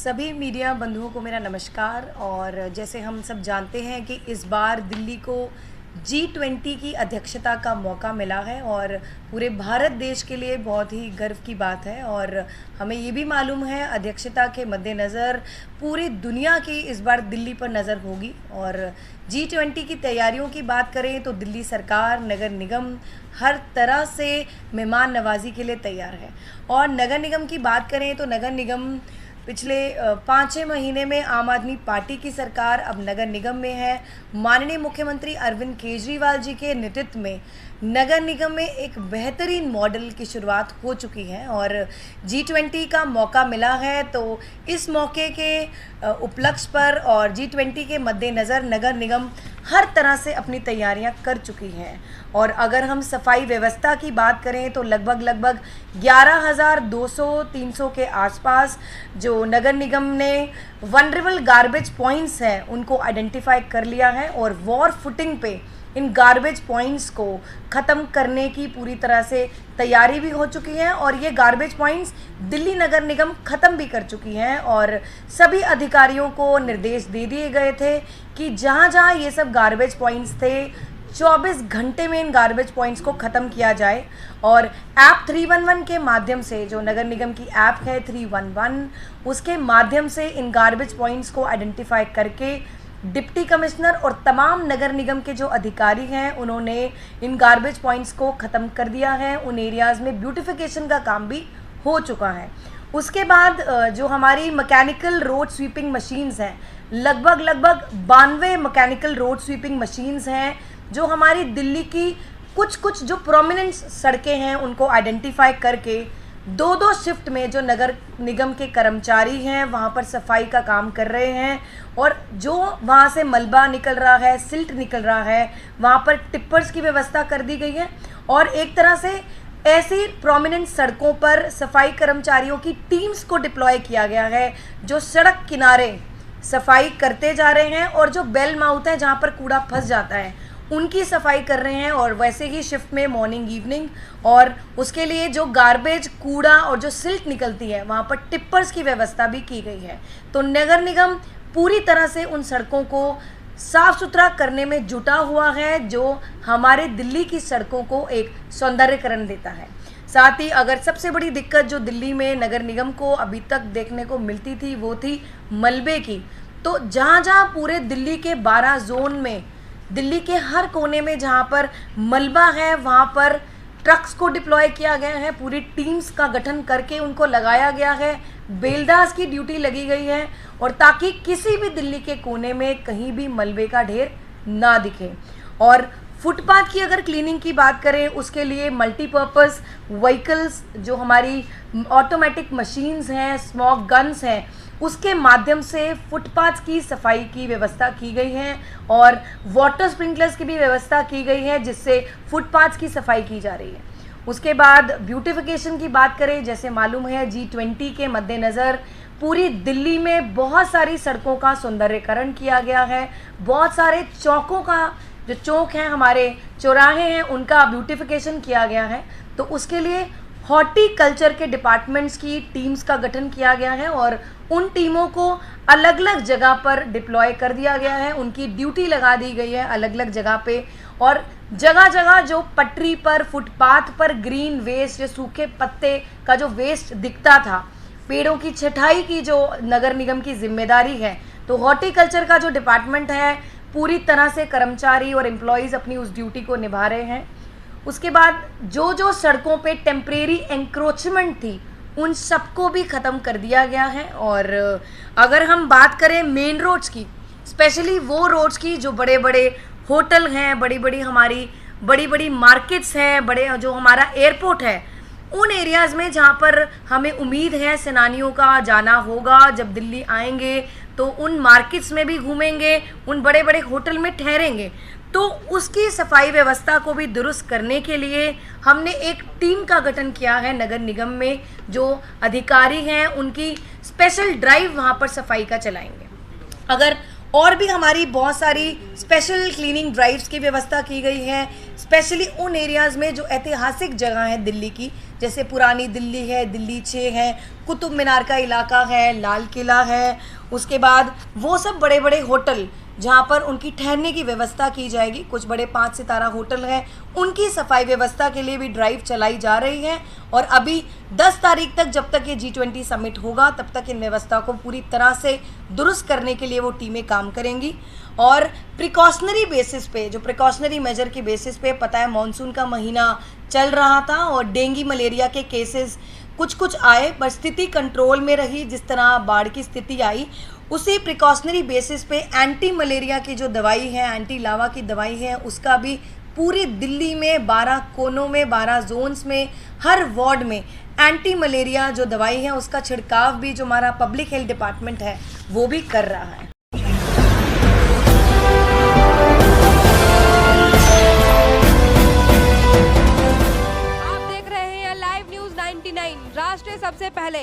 सभी मीडिया बंधुओं को मेरा नमस्कार। और जैसे हम सब जानते हैं कि इस बार दिल्ली को G20 की अध्यक्षता का मौका मिला है और पूरे भारत देश के लिए बहुत ही गर्व की बात है। और हमें ये भी मालूम है अध्यक्षता के मद्देनज़र पूरी दुनिया की इस बार दिल्ली पर नज़र होगी। और G20 की तैयारियों की बात करें तो दिल्ली सरकार, नगर निगम हर तरह से मेहमान नवाजी के लिए तैयार है। और नगर निगम की बात करें तो नगर निगम पिछले 5-6 महीने में आम आदमी पार्टी की सरकार अब नगर निगम में है। माननीय मुख्यमंत्री अरविंद केजरीवाल जी के नेतृत्व में नगर निगम में एक बेहतरीन मॉडल की शुरुआत हो चुकी है और G20 का मौका मिला है। तो इस मौके के उपलक्ष्य पर और G20 के मद्देनज़र नगर निगम हर तरह से अपनी तैयारियां कर चुकी हैं। और अगर हम सफाई व्यवस्था की बात करें तो लगभग 11,200-300 के आसपास जो नगर निगम ने वनरेबल गार्बेज पॉइंट्स हैं उनको आइडेंटिफाई कर लिया है और वॉर फुटिंग पे इन गार्बेज पॉइंट्स को ख़त्म करने की पूरी तरह से तैयारी भी हो चुकी है। और ये गार्बेज पॉइंट्स दिल्ली नगर निगम ख़त्म भी कर चुकी हैं और सभी अधिकारियों को निर्देश दे दिए गए थे कि जहाँ जहाँ ये सब गार्बेज पॉइंट्स थे 24 घंटे में इन गार्बेज पॉइंट्स को ख़त्म किया जाए। और ऐप 311 के माध्यम से, जो नगर निगम की ऐप है 311, उसके माध्यम से इन गार्बेज पॉइंट्स को आइडेंटिफाई करके डिप्टी कमिश्नर और तमाम नगर निगम के जो अधिकारी हैं उन्होंने इन गार्बेज पॉइंट्स को ख़त्म कर दिया है। उन एरियाज़ में ब्यूटिफिकेशन का काम भी हो चुका है। उसके बाद जो हमारी मैकेनिकल रोड स्वीपिंग मशीन्स हैं, लगभग 92 मैकेनिकल रोड स्वीपिंग मशीन्स हैं जो हमारी दिल्ली की कुछ जो प्रोमिनेंट सड़कें हैं उनको आइडेंटिफाई करके 2-2 शिफ्ट में जो नगर निगम के कर्मचारी हैं वहाँ पर सफाई का काम कर रहे हैं। और जो वहाँ से मलबा निकल रहा है, सिल्ट निकल रहा है, वहाँ पर टिप्पर्स की व्यवस्था कर दी गई है। और एक तरह से ऐसी प्रोमिनेंट सड़कों पर सफाई कर्मचारियों की टीम्स को डिप्लॉय किया गया है जो सड़क किनारे सफाई करते जा रहे हैं और जो बेल माउथ है जहाँ पर कूड़ा फंस जाता है उनकी सफाई कर रहे हैं। और वैसे ही शिफ्ट में मॉर्निंग इवनिंग, और उसके लिए जो गार्बेज, कूड़ा और जो सिल्ट निकलती है वहाँ पर टिप्पर्स की व्यवस्था भी की गई है। तो नगर निगम पूरी तरह से उन सड़कों को साफ़ सुथरा करने में जुटा हुआ है जो हमारे दिल्ली की सड़कों को एक सौंदर्यकरण देता है। साथ ही अगर सबसे बड़ी दिक्कत जो दिल्ली में नगर निगम को अभी तक देखने को मिलती थी वो थी मलबे की। तो जहाँ जहाँ पूरे दिल्ली के 12 जोन में, दिल्ली के हर कोने में जहाँ पर मलबा है वहाँ पर ट्रक्स को डिप्लॉय किया गया है, पूरी टीम्स का गठन करके उनको लगाया गया है, बेलदास की ड्यूटी लगी गई है और ताकि किसी भी दिल्ली के कोने में कहीं भी मलबे का ढेर ना दिखे। और फुटपाथ की अगर क्लीनिंग की बात करें उसके लिए मल्टीपर्पज़ व्हीकल्स, जो हमारी ऑटोमेटिक मशीन्स हैं, स्मोक गन्स हैं, उसके माध्यम से फुटपाथ की सफाई की व्यवस्था की गई है और वाटर स्प्रिंकलर्स की भी व्यवस्था की गई है जिससे फुटपाथ की सफाई की जा रही है। उसके बाद ब्यूटिफिकेशन की बात करें, जैसे मालूम है G20 के मद्देनज़र पूरी दिल्ली में बहुत सारी सड़कों का सौंदर्यीकरण किया गया है। बहुत सारे चौकों का, जो चौक हैं, हमारे चौराहे हैं, उनका ब्यूटिफिकेशन किया गया है। तो उसके लिए हॉर्टिकल्चर के डिपार्टमेंट्स की टीम्स का गठन किया गया है और उन टीमों को अलग अलग जगह पर डिप्लॉय कर दिया गया है, उनकी ड्यूटी लगा दी गई है अलग अलग जगह पे। और जगह जगह जो पटरी पर, फुटपाथ पर ग्रीन वेस्ट, जो सूखे पत्ते का जो वेस्ट दिखता था, पेड़ों की छटाई की जो नगर निगम की जिम्मेदारी है, तो हॉर्टिकल्चर का जो डिपार्टमेंट है पूरी तरह से कर्मचारी और एम्प्लॉयज़ अपनी उस ड्यूटी को निभा रहे हैं। उसके बाद जो सड़कों पे टेम्परेरी एंक्रोचमेंट थी उन सबको भी ख़त्म कर दिया गया है। और अगर हम बात करें मेन रोड्स की, स्पेशली वो रोड्स की जो बड़े बड़े होटल हैं, बड़ी बड़ी मार्केट्स हैं, बड़े जो हमारा एयरपोर्ट है, उन एरियाज़ में जहाँ पर हमें उम्मीद है सेनानियों का जाना होगा, जब दिल्ली आएंगे तो उन मार्केट्स में भी घूमेंगे, उन बड़े बड़े होटल में ठहरेंगे, तो उसकी सफाई व्यवस्था को भी दुरुस्त करने के लिए हमने एक टीम का गठन किया है नगर निगम में। जो अधिकारी हैं उनकी स्पेशल ड्राइव वहाँ पर सफाई का चलाएंगे। अगर और भी हमारी बहुत सारी स्पेशल क्लीनिंग ड्राइव्स की व्यवस्था की गई है, स्पेशली उन एरियाज़ में जो ऐतिहासिक जगह हैं दिल्ली की, जैसे पुरानी दिल्ली है, दिल्ली 6 है, कुतुब मीनार का इलाका है, लाल किला है, उसके बाद वो सब बड़े बड़े होटल जहाँ पर उनकी ठहरने की व्यवस्था की जाएगी, कुछ बड़े 5 सितारा होटल हैं, उनकी सफाई व्यवस्था के लिए भी ड्राइव चलाई जा रही है। और अभी 10 तारीख तक, जब तक ये G20 समिट होगा, तब तक इन व्यवस्था को पूरी तरह से दुरुस्त करने के लिए वो टीमें काम करेंगी। और प्रिकॉशनरी बेसिस पे, जो प्रिकॉशनरी मेजर की बेसिस पे, पता है मानसून का महीना चल रहा था और डेंगू मलेरिया के केसेस कुछ आए, पर स्थिति कंट्रोल में रही। जिस तरह बाढ़ की स्थिति आई, उसी प्रिकॉशनरी बेसिस पे एंटी मलेरिया की जो दवाई है, एंटी लावा की दवाई है, उसका भी पूरी दिल्ली में 12 कोनों में, 12 जोन्स में, हर वार्ड में एंटी मलेरिया जो दवाई है उसका छिड़काव भी जो हमारा पब्लिक हेल्थ डिपार्टमेंट है वो भी कर रहा है। आप देख रहे हैं लाइव न्यूज 99, राष्ट्र सबसे पहले।